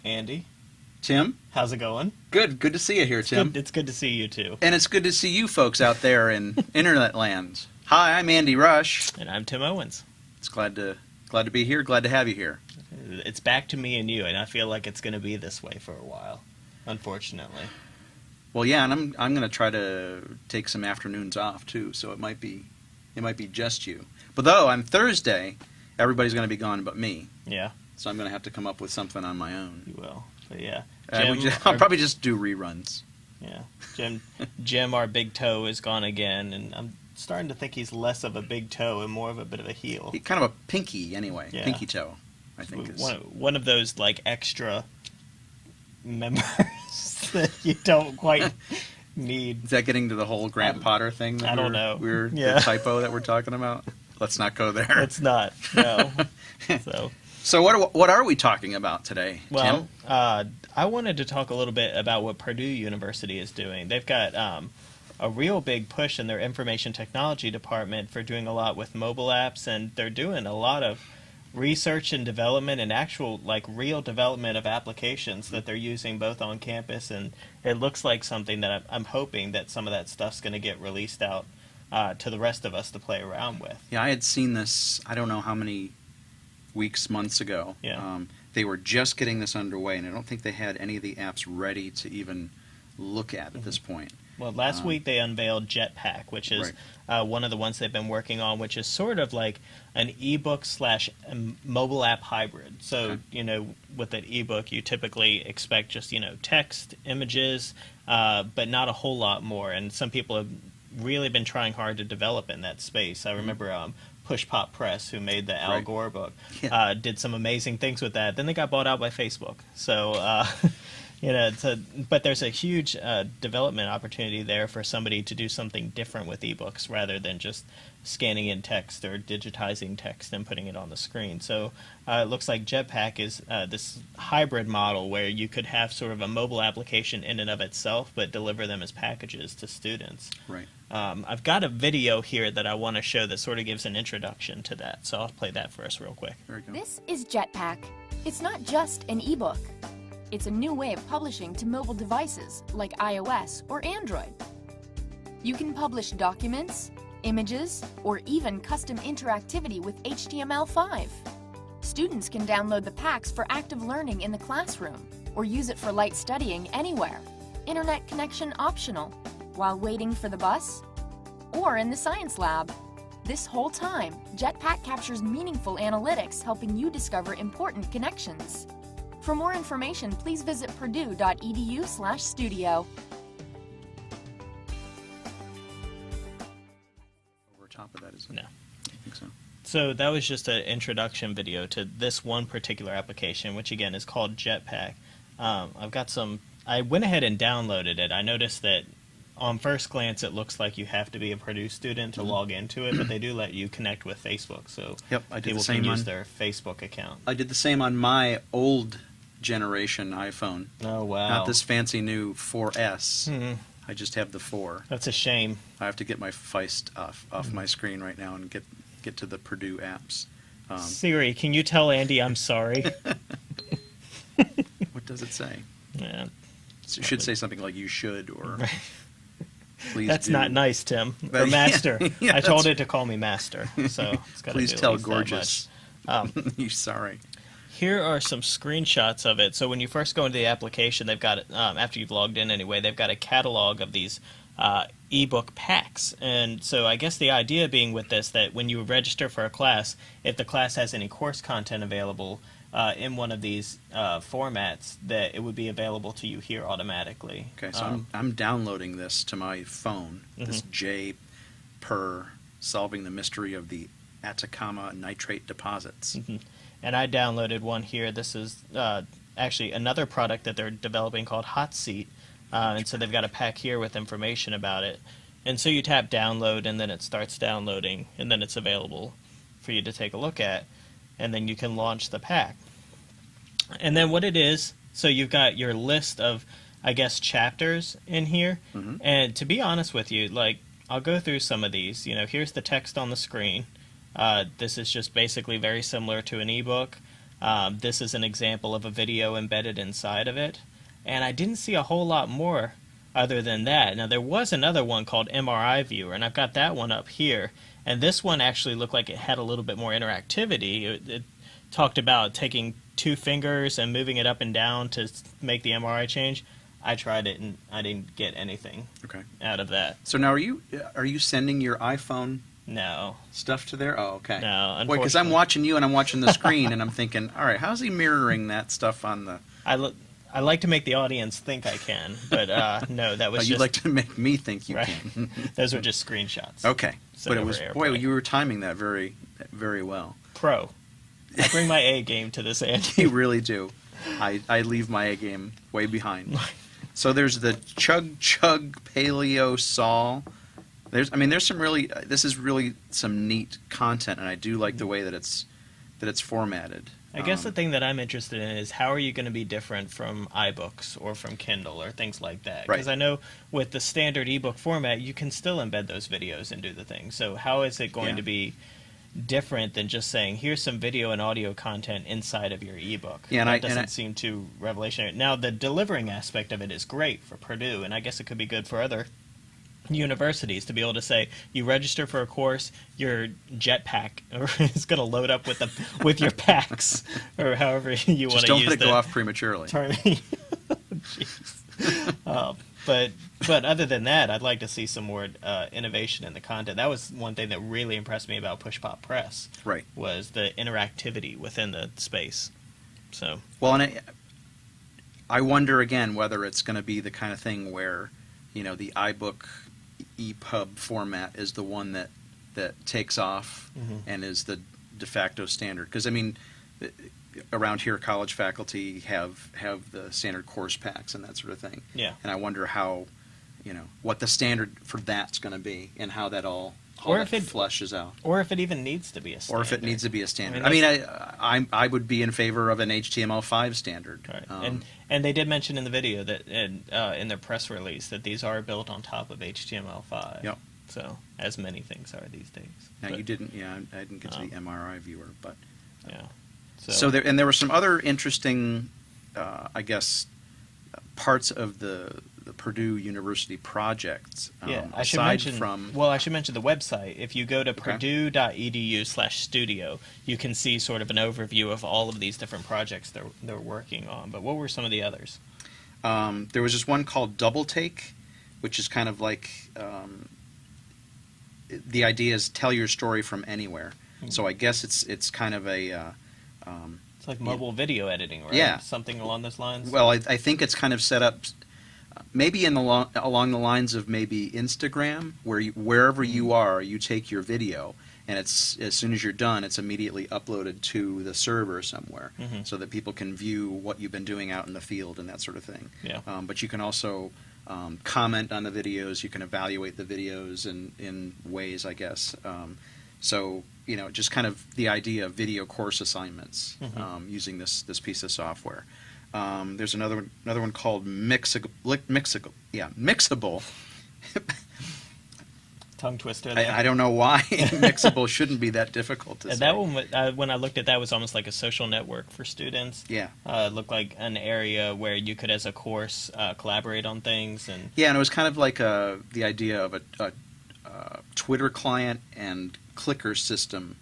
Andy. Tim. How's it going? Good to see you here, Tim. It's good to see you, too. And it's good to see you folks out there in internet land. Hi, I'm Andy Rush. And I'm Tim Owens. It's glad to be here, glad to have you here. It's back to me and you, and I feel like it's going to be this way for a while, unfortunately. Well, yeah, and I'm going to try to take some afternoons off, too, so it might be just you. But though, on Thursday, everybody's going to be gone but me. Yeah. So I'm going to have to come up with something on my own. You will. But yeah. I'll probably just do reruns. Yeah. Jim, our big toe, is gone again, and I'm starting to think he's less of a big toe and more of a bit of a heel. He's kind of a pinky, anyway. Yeah. Pinky toe, I think. One of those, like, extra members that you don't quite need. Is that getting to the whole Grant Potter thing? I don't know. The typo that we're talking about? Let's not go there. It's not, no. So what are we talking about today, Tim? Well, I wanted to talk a little bit about what Purdue University is doing. They've got a real big push in their information technology department for doing a lot with mobile apps, and they're doing a lot of research and development and actual, like, real development of applications that they're using both on campus, and it looks like something that I'm hoping that some of that stuff's going to get released out to the rest of us to play around with. Yeah, I had seen this, I don't know how many months ago. Yeah. They were just getting this underway, and I don't think they had any of the apps ready to even look at this point. Well, last week they unveiled Jetpack, which is one of the ones they've been working on, which is sort of like an ebook / mobile app hybrid. So, with an ebook, you typically expect just, text, images, but not a whole lot more. And some people have really been trying hard to develop in that space. I remember Push Pop Press, who made the Al Gore book, did some amazing things with that. Then they got bought out by Facebook. So, but there's a huge development opportunity there for somebody to do something different with ebooks rather than just scanning in text or digitizing text and putting it on the screen. So it looks like Jetpack is this hybrid model where you could have sort of a mobile application in and of itself, but deliver them as packages to students. Right. I've got a video here that I want to show that sort of gives an introduction to that, so I'll play that for us real quick. There we go. This is Jetpack. It's not just an ebook. It's a new way of publishing to mobile devices like iOS or Android. You can publish documents, images, or even custom interactivity with HTML5. Students can download the packs for active learning in the classroom or use it for light studying anywhere. Internet connection optional, while waiting for the bus, or in the science lab. This whole time, Jetpack captures meaningful analytics, helping you discover important connections. For more information, please visit purdue.edu/studio. Over top of that, is it? No. I think so. So that was just an introduction video to this one particular application, which again is called Jetpack. I went ahead and downloaded it. I noticed that on first glance, it looks like you have to be a Purdue student to log into it, but they do let you connect with Facebook, so people can use their Facebook account. I did the same on my old generation iPhone. Oh, wow. Not this fancy new 4S. I just have the 4. That's a shame. I have to get my Feist off my screen right now and get to the Purdue apps. Siri, can you tell Andy I'm sorry? What does it say? Yeah. It should say something like, you should, or... Please That's do. Not nice, Tim. Or Master. Yeah, I told it to call me Master, so it's got to Please do tell at least Gorgeous. that much. You're sorry. Here are some screenshots of it. So when you first go into the application, they've got, after you've logged in anyway, they've got a catalog of these ebook packs. And so I guess the idea being with this, that when you register for a class, if the class has any course content available in one of these formats, that it would be available to you here automatically. Okay, so I'm downloading this to my phone, this JPER, Solving the Mystery of the Atacama Nitrate Deposits. And I downloaded one here. This is actually another product that they're developing called Hot Seat. And so they've got a pack here with information about it. And so you tap download, and then it starts downloading, and then it's available for you to take a look at. And then you can launch the pack. And then what it is, so you've got your list of, I guess, chapters in here. And to be honest with you, like, I'll go through some of these. Here's the text on the screen. This is just basically very similar to an ebook. This is an example of a video embedded inside of it. And I didn't see a whole lot more other than that. Now, there was another one called MRI Viewer, and I've got that one up here. And this one actually looked like it had a little bit more interactivity. It talked about taking 2 fingers and moving it up and down to make the MRI change. I tried it, and I didn't get anything out of that. So now, are you sending your iPhone No. stuff to there? Oh, okay. No, unfortunately. Because I'm watching you and I'm watching the screen, and I'm thinking, all right, how's he mirroring that stuff on the... I like to make the audience think I can, but no, that was you'd like to make me think you can. Those were just screenshots. Okay. But it was, airplane. boy, you were timing that very, very well. Pro. I bring my A game to this, Andy. You really do. I leave my A game way behind. So there's the Chug Chug Paleo Saw. There's some really, this is really some neat content, and I do like the way that it's formatted. I guess the thing that I'm interested in is how are you going to be different from iBooks or from Kindle or things like that? Because I know with the standard ebook format, you can still embed those videos and do the thing. So how is it going to be different than just saying, here's some video and audio content inside of your ebook? Yeah, that doesn't seem too revolutionary. Now, the delivering aspect of it is great for Purdue, and I guess it could be good for other universities to be able to say, you register for a course, your Jetpack is going to load up with your packs, or however you want to use it. Just don't let it go off prematurely. But other than that, I'd like to see some more innovation in the content. That was one thing that really impressed me about Push Pop Press. Right. Was the interactivity within the space. So. Well, and I wonder again whether it's going to be the kind of thing where, the iBook EPUB format is the one that takes off and is the de facto standard. Because around here, college faculty have the standard course packs and that sort of thing. Yeah. And I wonder how, what the standard for that's going to be and how that all flushes out. Or if it even needs to be a standard. Or if it needs to be a standard. I would be in favor of an HTML5 standard. Right. And they did mention in the video that in their press release that these are built on top of HTML5. Yep. So, as many things are these days. Now, you didn't, I didn't get to the MRI viewer, but... Yeah. So there were some other interesting, parts of the Purdue University projects. I should mention the website. If you go to purdue.edu/studio, you can see sort of an overview of all of these different projects they're working on. But what were some of the others? There was just one called Double Take, which is kind of like the idea is tell your story from anywhere. Mm-hmm. So I guess it's kind of a it's like mobile video editing, right? Yeah, something along those lines. Well, I think it's kind of set up maybe along the lines of maybe Instagram, where wherever you are, you take your video, and it's as soon as you're done, it's immediately uploaded to the server somewhere, so that people can view what you've been doing out in the field and that sort of thing. Yeah. But you can also comment on the videos. You can evaluate the videos in ways, I guess. So just kind of the idea of video course assignments using this piece of software. There's another one called Mixable. Tongue twister there. I don't know why Mixable shouldn't be that difficult to say. That one, when I looked at that, was almost like a social network for students. Yeah. It looked like an area where you could, as a course, collaborate on things. And it was kind of like the idea of a Twitter client and clicker system,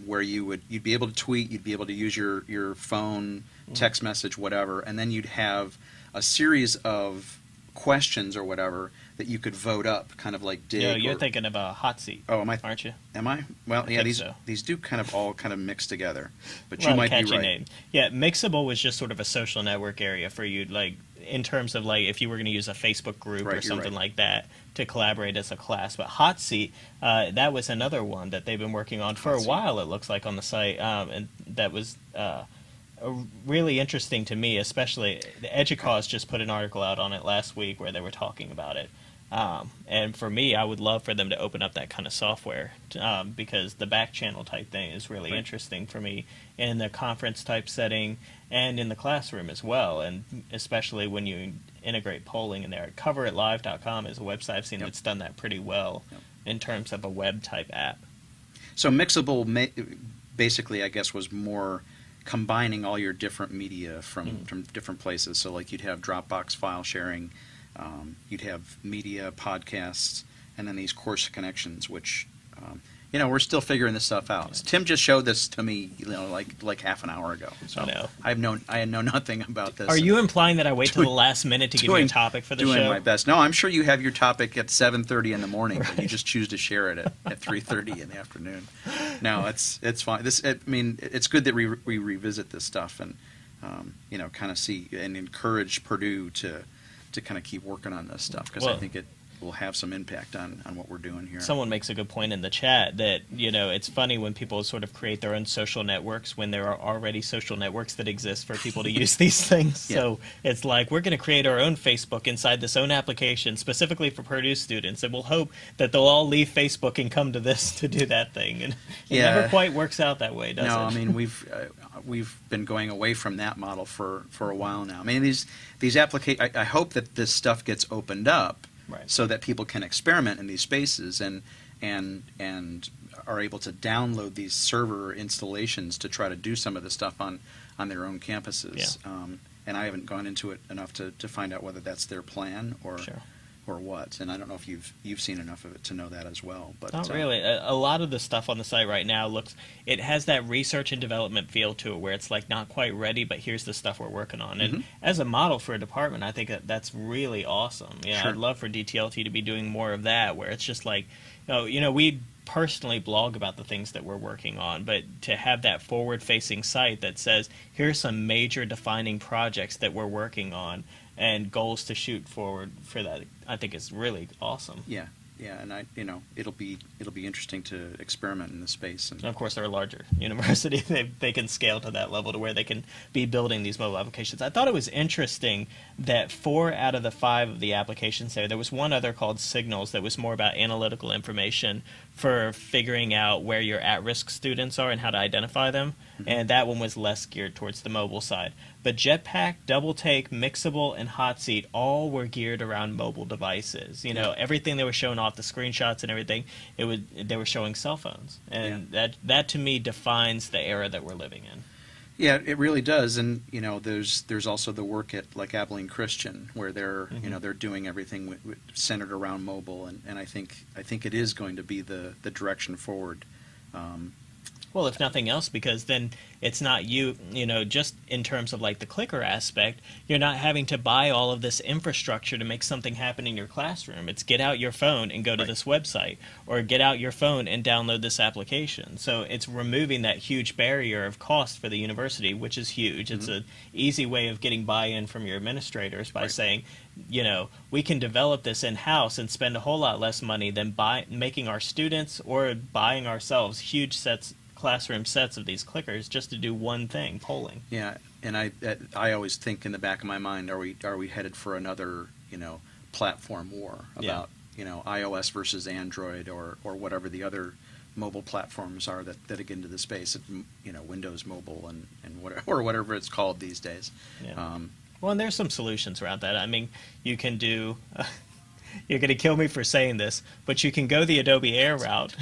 where you'd be able to tweet, you'd be able to use your phone, text message, whatever, and then you'd have a series of questions or whatever that you could vote up, kind of like Dig. No, you're thinking of a hot seat. Oh, am I? Aren't you? Am I? Well, I think these do kind of all mix together, but you might be right. Name. Yeah, Mixable was just sort of a social network area for you, like in terms of like if you were going to use a Facebook group or something like that to collaborate as a class. But Hot Seat, that was another one that they've been working on for a while. It looks like on the site, and that was. Really interesting to me, especially Educause just put an article out on it last week where they were talking about it. And for me, I would love for them to open up that kind of software because the back channel type thing is really interesting for me in the conference type setting and in the classroom as well, and especially when you integrate polling in there. CoverItLive.com is a website I've seen that's done that pretty well in terms of a web type app. So Mixable basically, I guess, was more combining all your different media from different places. So like you'd have Dropbox file sharing, you'd have media, podcasts, and then these course connections, which we're still figuring this stuff out. Yeah. Tim just showed this to me, like half an hour ago. So I know. I had know nothing about this. Are you implying that I wait till the last minute to give you a topic for the show? Doing my best. No, I'm sure you have your topic at 7:30 in the morning, but you just choose to share it at 3:30 in the afternoon. No, it's fine. It's good that we revisit this stuff and kind of see and encourage Purdue to kind of keep working on this stuff, because I think it will have some impact on what we're doing here. Someone makes a good point in the chat that, it's funny when people sort of create their own social networks when there are already social networks that exist for people to use these things. Yeah. So it's like, we're going to create our own Facebook inside this own application specifically for Purdue students, and we'll hope that they'll all leave Facebook and come to this to do that thing. And it never quite works out that way, does it? No, I mean, we've been going away from that model for a while now. I mean, these applications, I hope that this stuff gets opened up, right, so that people can experiment in these spaces and are able to download these server installations to try to do some of the stuff on their own campuses. Yeah. And I haven't gone into it enough to find out whether that's their plan or what. And I don't know if you've seen enough of it to know that as well. But not really. A lot of the stuff on the site right now it has that research and development feel to it, where it's like not quite ready, but here's the stuff we're working on. And as a model for a department, I think that's really awesome. Yeah, sure. I'd love for DTLT to be doing more of that, where it's just like, we personally blog about the things that we're working on, but to have that forward-facing site that says, here's some major defining projects that we're working on and goals to shoot forward for that, I think is really awesome. Yeah, and it'll be interesting to experiment in the space. And of course, they're a larger university; they can scale to that level to where they can be building these mobile applications. I thought it was interesting that 4 out of the 5 of the applications there was one other called Signals that was more about analytical information for figuring out where your at-risk students are and how to identify them, and that one was less geared towards the mobile side. But Jetpack, Double Take, Mixable, and Hot Seat all were geared around mobile devices. Everything they were showing off, the screenshots and everything, they were showing cell phones, and that to me defines the era that we're living in. Yeah, it really does. And there's also the work at like Abilene Christian, where they're they're doing everything centered around mobile, and I think it is going to be the direction forward. Well, if nothing else, because then it's not just in terms of like the clicker aspect, you're not having to buy all of this infrastructure to make something happen in your classroom. It's get out your phone and go to this website, or get out your phone and download this application. So it's removing that huge barrier of cost for the university, which is huge. It's an easy way of getting buy-in from your administrators by saying, we can develop this in-house and spend a whole lot less money than making our students or buying ourselves huge classroom sets of these clickers just to do one thing, polling. Yeah, and I always think in the back of my mind, are we headed for another platform war about iOS versus Android or whatever the other mobile platforms are that get into the space, Windows Mobile and whatever it's called these days. Yeah. Well, and there's some solutions around that. I mean, you can do. You're going to kill me for saying this, but you can go the Adobe Air route.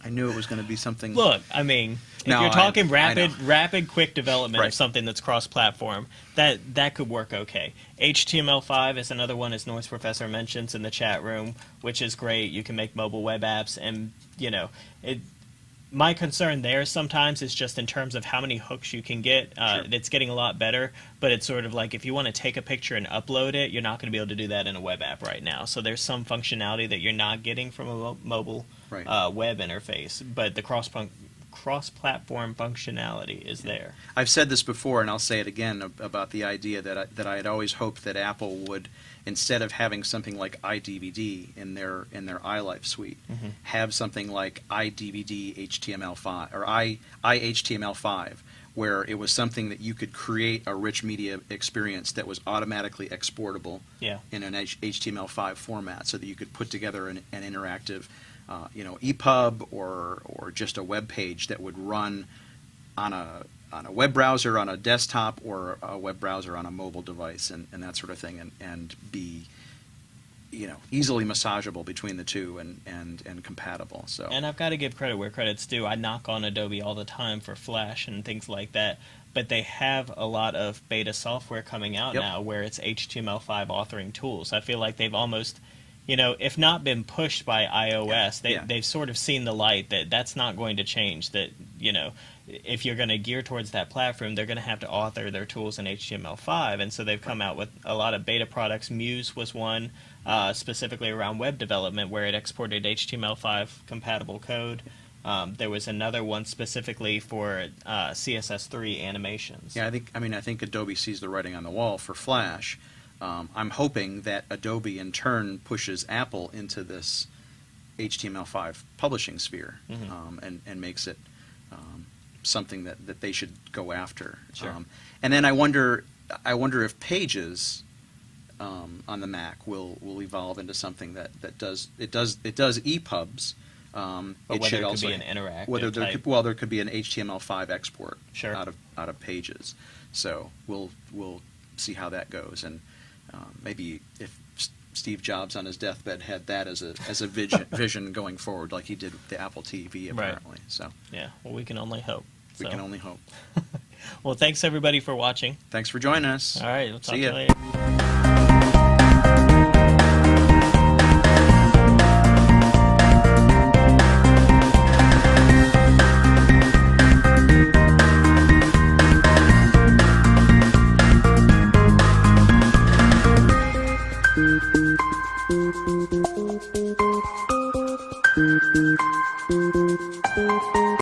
I knew it was going to be something. Look, I mean, if you're talking rapid, quick development of something that's cross-platform, that could work okay. HTML5 is another one, as Noise Professor mentions in the chat room, which is great. You can make mobile web apps, and my concern there sometimes is just in terms of how many hooks you can get. It's getting a lot better, but it's sort of like if you want to take a picture and upload it, you're not going to be able to do that in a web app right now. So there's some functionality that you're not getting from a mobile web interface, but the cross-platform functionality is there. I've said this before, and I'll say it again about the idea that I had always hoped that Apple would, instead of having something like iDVD in their iLife suite, have something like iDVD HTML5 or iHTML5, where it was something that you could create a rich media experience that was automatically exportable in an HTML5 format, so that you could put together an interactive EPUB or just a web page that would run on a web browser on a desktop or a web browser on a mobile device and that sort of thing, and be easily massageable between the two and compatible. So. And I've got to give credit where credit's due. I knock on Adobe all the time for Flash and things like that, but they have a lot of beta software coming out now where it's HTML5 authoring tools. I feel like they've almost, if not been pushed by iOS, they've sort of seen the light that that's not going to change, that, if you're going to gear towards that platform, they're going to have to author their tools in HTML5, and so they've come out with a lot of beta products. Muse was one, specifically around web development, where it exported HTML5 compatible code. There was another one specifically for CSS3 animations. Yeah, I think Adobe sees the writing on the wall for Flash. I'm hoping that Adobe in turn pushes Apple into this HTML5 publishing sphere, and makes it something that they should go after. Sure. And then I wonder if Pages on the Mac will evolve into something that does EPUBs. But whether it could be an interactive type. There could be an HTML5 export Sure. out of Pages. So we'll see how that goes, and maybe if Steve Jobs on his deathbed had that as a vision going forward, like he did with the Apple TV apparently. Right. So yeah, well, we can only hope. we can only hope. Well, thanks everybody for watching. Thanks for joining us. All right, we'll talk See to you ya. later. Thank you.